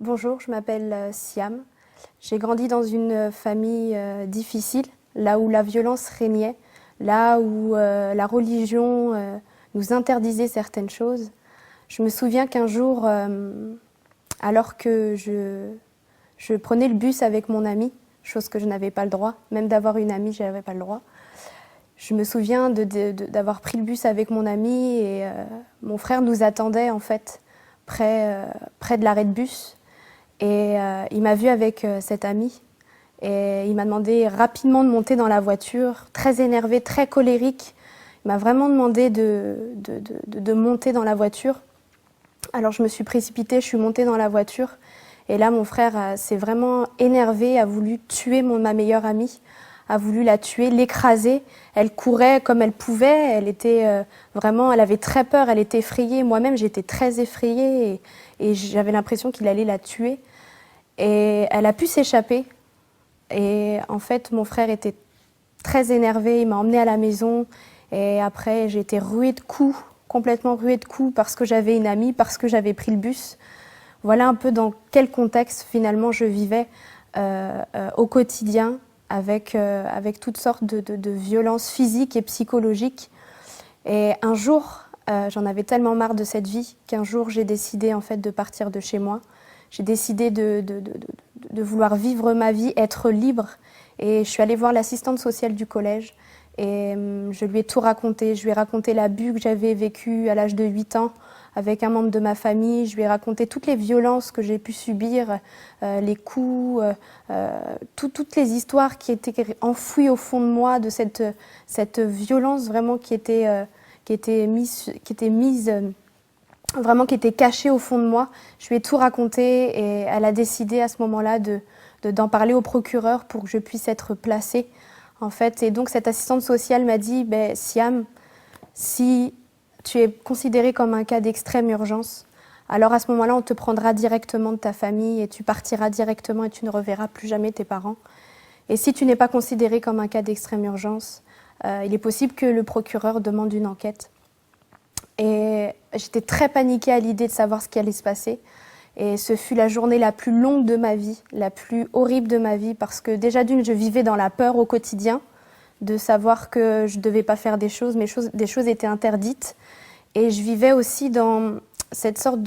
Bonjour, je m'appelle Siam. J'ai grandi dans une famille difficile, là où la violence régnait, là où la religion nous interdisait certaines choses. Je me souviens qu'un jour, alors que je prenais le bus avec mon ami, chose que je n'avais pas le droit, même d'avoir une amie, je n'avais pas le droit. Je me souviens d'avoir pris le bus avec mon ami et mon frère nous attendait en fait près de l'arrêt de bus. Et il m'a vu avec cet ami et il m'a demandé rapidement de monter dans la voiture, très énervé, très colérique. Il m'a vraiment demandé de monter dans la voiture. Alors je me suis précipitée, je suis montée dans la voiture. Et là, mon frère s'est vraiment énervé, a voulu tuer ma meilleure amie, a voulu la tuer, l'écraser. Elle courait comme elle pouvait, elle était vraiment, elle avait très peur, elle était effrayée. Moi-même, j'étais très effrayée et j'avais l'impression qu'il allait la tuer. Et elle a pu s'échapper. Et en fait, mon frère était très énervé, il m'a emmenée à la maison. Et après, j'ai été ruée de coups, complètement ruée de coups, parce que j'avais une amie, parce que j'avais pris le bus. Voilà un peu dans quel contexte finalement je vivais au quotidien avec toutes sortes de violences physiques et psychologiques. Et un jour, j'en avais tellement marre de cette vie qu'un jour j'ai décidé en fait de partir de chez moi. J'ai décidé de vouloir vivre ma vie, être libre. Et je suis allée voir l'assistante sociale du collège et je lui ai tout raconté. Je lui ai raconté l'abus que j'avais vécu à l'âge de 8 ans avec un membre de ma famille. Je lui ai raconté toutes les violences que j'ai pu subir, les coups, toutes les histoires qui étaient enfouies au fond de moi de cette violence vraiment qui était mise vraiment qui était cachée au fond de moi. Je lui ai tout raconté et elle a décidé à ce moment-là d'en parler au procureur pour que je puisse être placée, en fait. Et donc cette assistante sociale m'a dit, Siam, si tu es considérée comme un cas d'extrême urgence, alors à ce moment-là, on te prendra directement de ta famille et tu partiras directement et tu ne reverras plus jamais tes parents. Et si tu n'es pas considérée comme un cas d'extrême urgence, il est possible que le procureur demande une enquête. Et j'étais très paniquée à l'idée de savoir ce qui allait se passer. Et ce fut la journée la plus longue de ma vie, la plus horrible de ma vie, parce que déjà d'une, je vivais dans la peur au quotidien, de savoir que je ne devais pas faire des choses, des choses étaient interdites. Et je vivais aussi dans cette sorte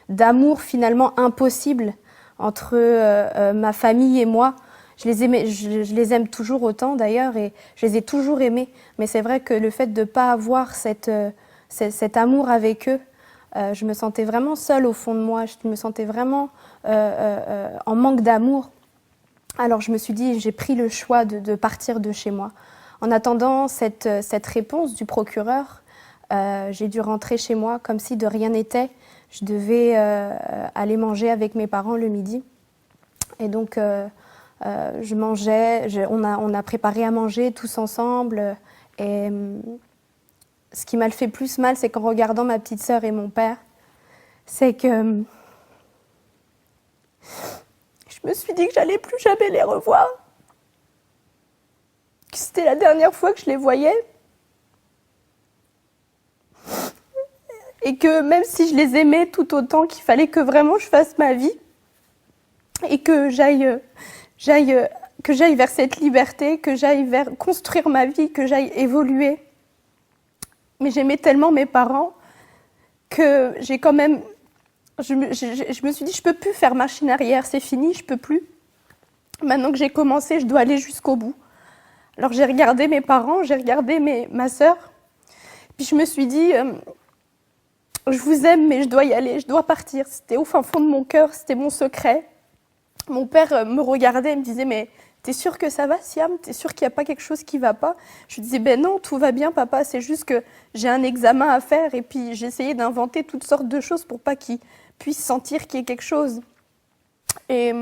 d'amour finalement impossible entre ma famille et moi. Je les aimais, je les aime toujours autant d'ailleurs, et je les ai toujours aimés. Mais c'est vrai que le fait de ne pas avoir cet amour avec eux, je me sentais vraiment seule au fond de moi, je me sentais vraiment en manque d'amour. Alors je me suis dit, j'ai pris le choix de partir de chez moi. En attendant cette réponse du procureur, j'ai dû rentrer chez moi comme si de rien n'était. Je devais aller manger avec mes parents le midi. Et donc je mangeais, on a préparé à manger tous ensemble. Et ce qui m'a fait plus mal, c'est qu'en regardant ma petite sœur et mon père, c'est que je me suis dit que j'allais plus jamais les revoir, que c'était la dernière fois que je les voyais, et que même si je les aimais tout autant, qu'il fallait que vraiment je fasse ma vie et que j'aille vers cette liberté, que j'aille vers construire ma vie, que j'aille évoluer. Mais j'aimais tellement mes parents que j'ai quand même... Je me suis dit, je peux plus faire machine arrière, c'est fini, je peux plus. Maintenant que j'ai commencé, je dois aller jusqu'au bout. Alors j'ai regardé mes parents, j'ai regardé ma sœur, puis je me suis dit, je vous aime, mais je dois y aller, je dois partir. C'était au fin fond de mon cœur, c'était mon secret. Mon père me regardait et me disait, mais t'es sûre que ça va, Siam? T'es sûre qu'il n'y a pas quelque chose qui va pas? Je lui disais, non, tout va bien, papa, c'est juste que j'ai un examen à faire. Et puis j'essayais d'inventer toutes sortes de choses pour pas qu'il puisse sentir qu'il y ait quelque chose. Et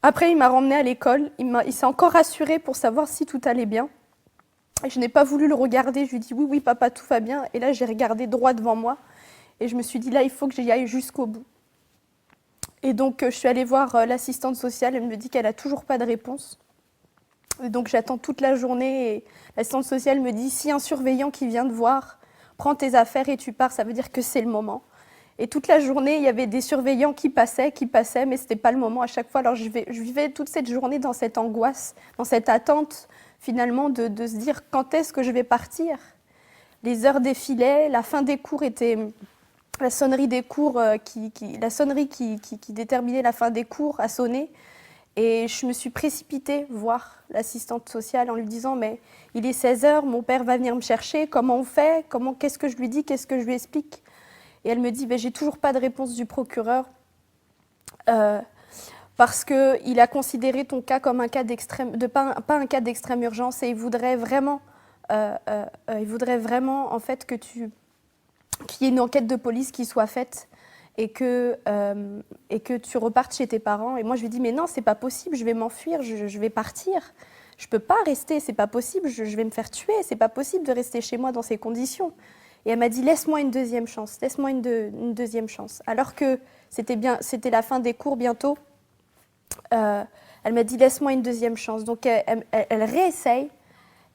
après, il m'a ramenée à l'école, il s'est encore rassuré pour savoir si tout allait bien. Et je n'ai pas voulu le regarder, je lui ai dit, oui, oui, papa, tout va bien. Et là, j'ai regardé droit devant moi et je me suis dit, là, il faut que j'y aille jusqu'au bout. Et donc, je suis allée voir l'assistante sociale, elle me dit qu'elle n'a toujours pas de réponse. Et donc, j'attends toute la journée et l'assistante sociale me dit, si un surveillant qui vient te voir prend tes affaires et tu pars, ça veut dire que c'est le moment. Et toute la journée, il y avait des surveillants qui passaient, mais ce n'était pas le moment à chaque fois. Alors je vivais toute cette journée dans cette angoisse, dans cette attente finalement de se dire quand est-ce que je vais partir. Les heures défilaient, la fin des cours était... La sonnerie des cours, la sonnerie qui déterminait la fin des cours a sonné. Et je me suis précipitée voir l'assistante sociale en lui disant « Mais il est 16 heures, mon père va venir me chercher, comment on fait? Qu'est-ce que je lui dis? Qu'est-ce que je lui explique ?» Et elle me dit « J'ai toujours pas de réponse du procureur parce qu'il a considéré ton cas comme un cas d'extrême, pas un cas d'extrême urgence et il voudrait vraiment en fait qu'il y ait une enquête de police qui soit faite et que tu repartes chez tes parents. » Et moi, je lui dis « Mais non, c'est pas possible, je vais m'enfuir, je vais partir. Je peux pas rester, c'est pas possible, je vais me faire tuer, c'est pas possible de rester chez moi dans ces conditions. » Et elle m'a dit « Laisse-moi une deuxième chance, laisse-moi une deuxième chance. » Alors que c'était la fin des cours bientôt, elle m'a dit « Laisse-moi une deuxième chance. » Donc elle réessaye.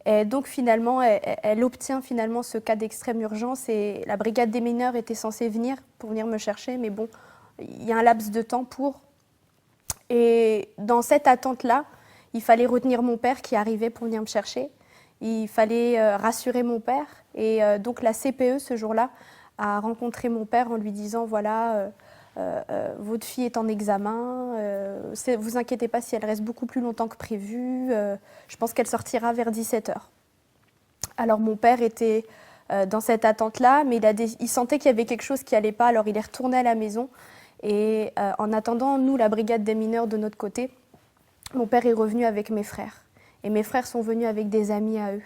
Et donc finalement, elle obtient finalement ce cas d'extrême urgence et la brigade des mineurs était censée venir pour venir me chercher, mais bon, il y a un laps de temps pour. Et dans cette attente-là, il fallait retenir mon père qui arrivait pour venir me chercher. Il fallait rassurer mon père. Et donc la CPE, ce jour-là, a rencontré mon père en lui disant « Voilà, votre fille est en examen, vous inquiétez pas si elle reste beaucoup plus longtemps que prévu, je pense qu'elle sortira vers 17h. » Alors mon père était dans cette attente-là, mais il sentait qu'il y avait quelque chose qui n'allait pas, alors il est retourné à la maison. Et en attendant, nous, la brigade des mineurs de notre côté, mon père est revenu avec mes frères. Et mes frères sont venus avec des amis à eux.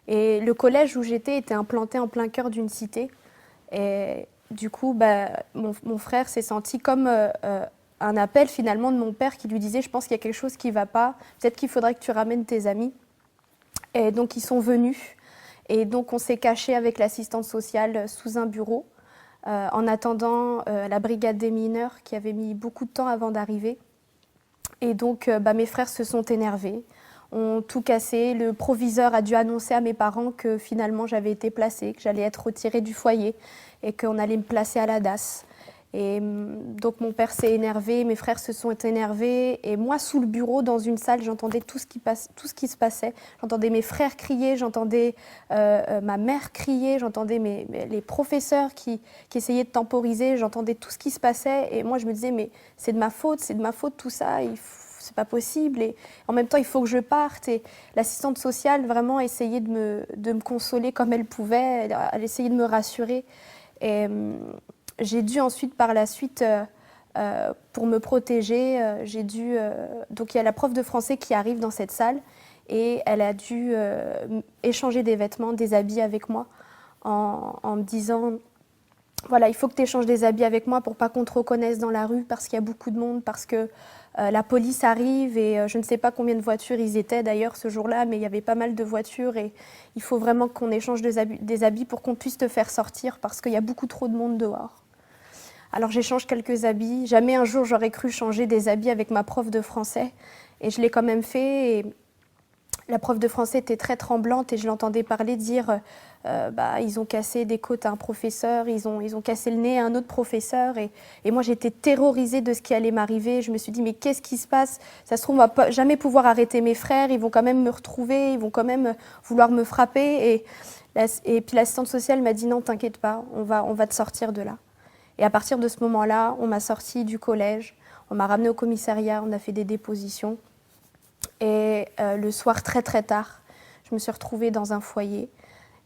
Et le collège où j'étais était implanté en plein cœur d'une cité. Et du coup, mon frère s'est senti comme un appel finalement de mon père qui lui disait « Je pense qu'il y a quelque chose qui ne va pas, peut-être qu'il faudrait que tu ramènes tes amis. » Et donc ils sont venus. Et donc on s'est caché avec l'assistante sociale sous un bureau en attendant la brigade des mineurs qui avait mis beaucoup de temps avant d'arriver. Et donc mes frères se sont énervés, ont tout cassé. Le proviseur a dû annoncer à mes parents que finalement j'avais été placée, que j'allais être retirée du foyer et qu'on allait me placer à la DAS. Et donc mon père s'est énervé, mes frères se sont énervés et moi sous le bureau dans une salle j'entendais tout ce qui se passait. J'entendais mes frères crier, j'entendais ma mère crier, j'entendais les professeurs qui essayaient de temporiser, j'entendais tout ce qui se passait et moi je me disais mais c'est de ma faute tout ça, c'est pas possible et en même temps il faut que je parte. Et l'assistante sociale vraiment essayait de me consoler comme elle pouvait, elle essayait de me rassurer. Et j'ai dû ensuite, par la suite, pour me protéger, donc il y a la prof de français qui arrive dans cette salle et elle a dû échanger des vêtements, des habits avec moi en me disant « Voilà, il faut que tu échanges des habits avec moi pour pas qu'on te reconnaisse dans la rue parce qu'il y a beaucoup de monde, parce que la police arrive et je ne sais pas combien de voitures ils étaient d'ailleurs ce jour-là, mais il y avait pas mal de voitures et il faut vraiment qu'on échange des habits pour qu'on puisse te faire sortir parce qu'il y a beaucoup trop de monde dehors. » Alors j'échange quelques habits. Jamais un jour j'aurais cru changer des habits avec ma prof de français et je l'ai quand même fait. Et la prof de français était très tremblante et je l'entendais parler dire ils ont cassé des côtes à un professeur, ils ont cassé le nez à un autre professeur et moi j'étais terrorisée de ce qui allait m'arriver. Je me suis dit mais qu'est-ce qui se passe? Ça se trouve on va jamais pouvoir arrêter mes frères, ils vont quand même me retrouver, ils vont quand même vouloir me frapper et puis l'assistante sociale m'a dit non t'inquiète pas, on va te sortir de là. Et à partir de ce moment-là, on m'a sortie du collège, on m'a ramenée au commissariat, on a fait des dépositions. Et le soir, très très tard, je me suis retrouvée dans un foyer.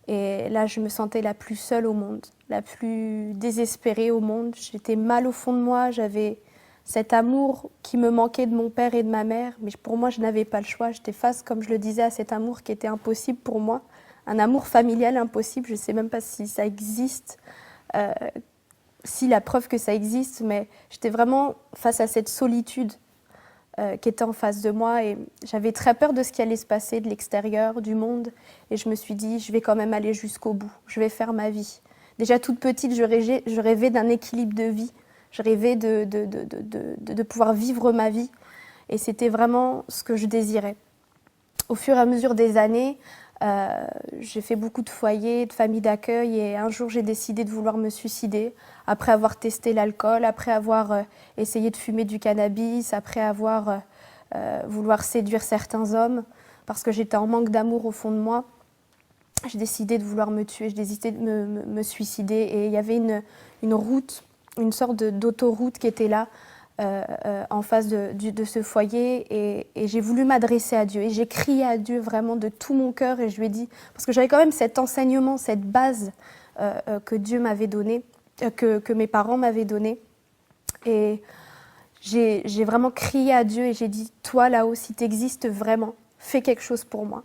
Et là, je me sentais la plus seule au monde, la plus désespérée au monde. J'étais mal au fond de moi, j'avais cet amour qui me manquait de mon père et de ma mère. Mais pour moi, je n'avais pas le choix. J'étais face, comme je le disais, à cet amour qui était impossible pour moi. Un amour familial impossible, je ne sais même pas si ça existe. Si la preuve que ça existe, mais j'étais vraiment face à cette solitude qui était en face de moi et j'avais très peur de ce qui allait se passer de l'extérieur, du monde et je me suis dit, je vais quand même aller jusqu'au bout, je vais faire ma vie. Déjà toute petite, je rêvais d'un équilibre de vie, je rêvais de pouvoir vivre ma vie et c'était vraiment ce que je désirais. Au fur et à mesure des années, J'ai fait beaucoup de foyers, de familles d'accueil et un jour j'ai décidé de vouloir me suicider après avoir testé l'alcool, après avoir essayé de fumer du cannabis, après avoir vouloir séduire certains hommes parce que j'étais en manque d'amour au fond de moi. J'ai décidé de vouloir me tuer, j'ai décidé de me suicider et il y avait une route, une sorte d'autoroute qui était là en face de ce foyer et j'ai voulu m'adresser à Dieu et j'ai crié à Dieu vraiment de tout mon cœur et je lui ai dit, parce que j'avais quand même cet enseignement, cette base que Dieu m'avait donnée, que mes parents m'avaient donnée et j'ai vraiment crié à Dieu et j'ai dit, toi là-haut, si tu existes vraiment, fais quelque chose pour moi.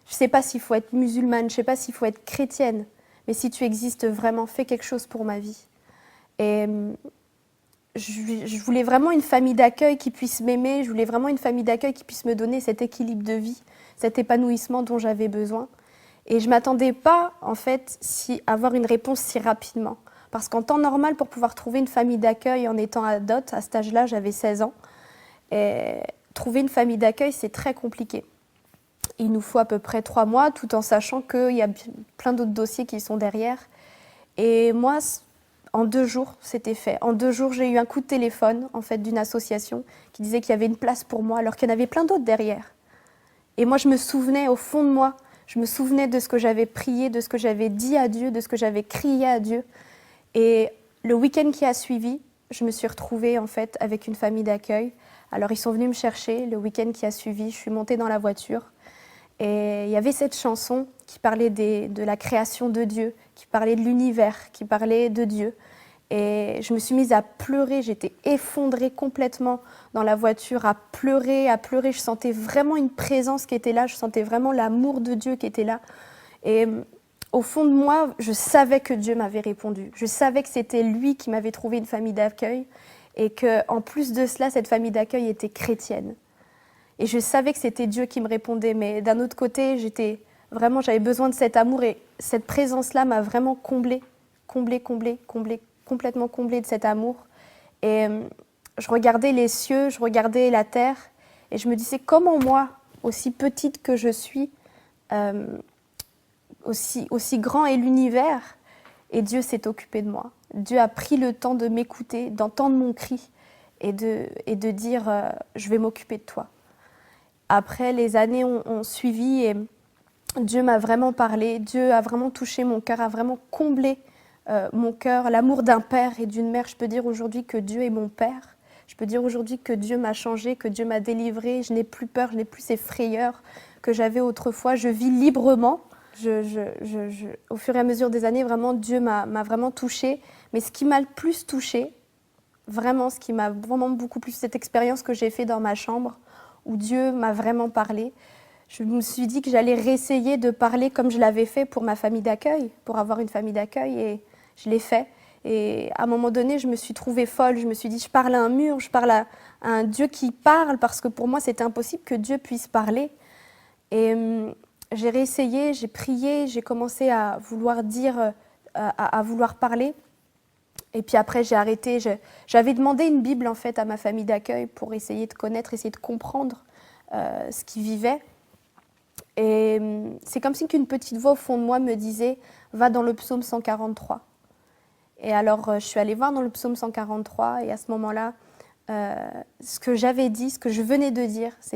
Je ne sais pas s'il faut être musulmane, je ne sais pas s'il faut être chrétienne, mais si tu existes vraiment, fais quelque chose pour ma vie. Et je voulais vraiment une famille d'accueil qui puisse m'aimer, je voulais vraiment une famille d'accueil qui puisse me donner cet équilibre de vie, cet épanouissement dont j'avais besoin. Et je ne m'attendais pas, en fait, avoir une réponse si rapidement. Parce qu'en temps normal, pour pouvoir trouver une famille d'accueil en étant ado, à cet âge-là, j'avais 16 ans, et trouver une famille d'accueil, c'est très compliqué. Il nous faut à peu près 3 mois, tout en sachant qu'il y a plein d'autres dossiers qui sont derrière. Et moi, en 2 jours, c'était fait. En 2 jours, j'ai eu un coup de téléphone, en fait, d'une association qui disait qu'il y avait une place pour moi, alors qu'il y en avait plein d'autres derrière. Et moi, je me souvenais, au fond de moi, je me souvenais de ce que j'avais prié, de ce que j'avais dit à Dieu, de ce que j'avais crié à Dieu. Et le week-end qui a suivi, je me suis retrouvée, en fait, avec une famille d'accueil. Alors, ils sont venus me chercher. Le week-end qui a suivi, je suis montée dans la voiture. Et il y avait cette chanson qui parlait de la création de Dieu, qui parlait de l'univers, qui parlait de Dieu. Et je me suis mise à pleurer, j'étais effondrée complètement dans la voiture, à pleurer, à pleurer. Je sentais vraiment une présence qui était là, je sentais vraiment l'amour de Dieu qui était là. Et au fond de moi, je savais que Dieu m'avait répondu. Je savais que c'était lui qui m'avait trouvé une famille d'accueil et qu'en plus de cela, cette famille d'accueil était chrétienne. Et je savais que c'était Dieu qui me répondait, mais d'un autre côté, j'avais besoin de cet amour et cette présence-là m'a vraiment complètement comblée de cet amour. Et je regardais les cieux, je regardais la terre et je me disais comment moi, aussi petite que je suis, aussi grand est l'univers et Dieu s'est occupé de moi. Dieu a pris le temps de m'écouter, d'entendre mon cri et de dire je vais m'occuper de toi. Après, les années ont suivi et Dieu m'a vraiment parlé, Dieu a vraiment touché mon cœur, a vraiment comblé mon cœur, l'amour d'un père et d'une mère. Je peux dire aujourd'hui que Dieu est mon père. Je peux dire aujourd'hui que Dieu m'a changé, que Dieu m'a délivré. Je n'ai plus peur, je n'ai plus ces frayeurs que j'avais autrefois. Je vis librement. Au fur et à mesure des années, vraiment, Dieu m'a vraiment touchée. Mais ce qui m'a le plus touchée, vraiment, ce qui m'a vraiment beaucoup plus, cette expérience que j'ai faite dans ma chambre, où Dieu m'a vraiment parlé. Je me suis dit que j'allais réessayer de parler comme je l'avais fait pour ma famille d'accueil, pour avoir une famille d'accueil, et je l'ai fait. Et à un moment donné, je me suis trouvée folle. Je me suis dit, je parle à un mur, je parle à un Dieu qui parle, parce que pour moi, c'était impossible que Dieu puisse parler. Et j'ai réessayé, j'ai prié, j'ai commencé à vouloir dire, à vouloir parler. Et puis après, j'ai arrêté. J'avais demandé une Bible, en fait, à ma famille d'accueil pour essayer de connaître, essayer de comprendre ce qu'ils vivaient. Et c'est comme si qu'une petite voix au fond de moi me disait « Va dans le psaume 143 ». Et alors, je suis allée voir dans le psaume 143 et à ce moment-là, ce que j'avais dit, ce que je venais de dire, c'est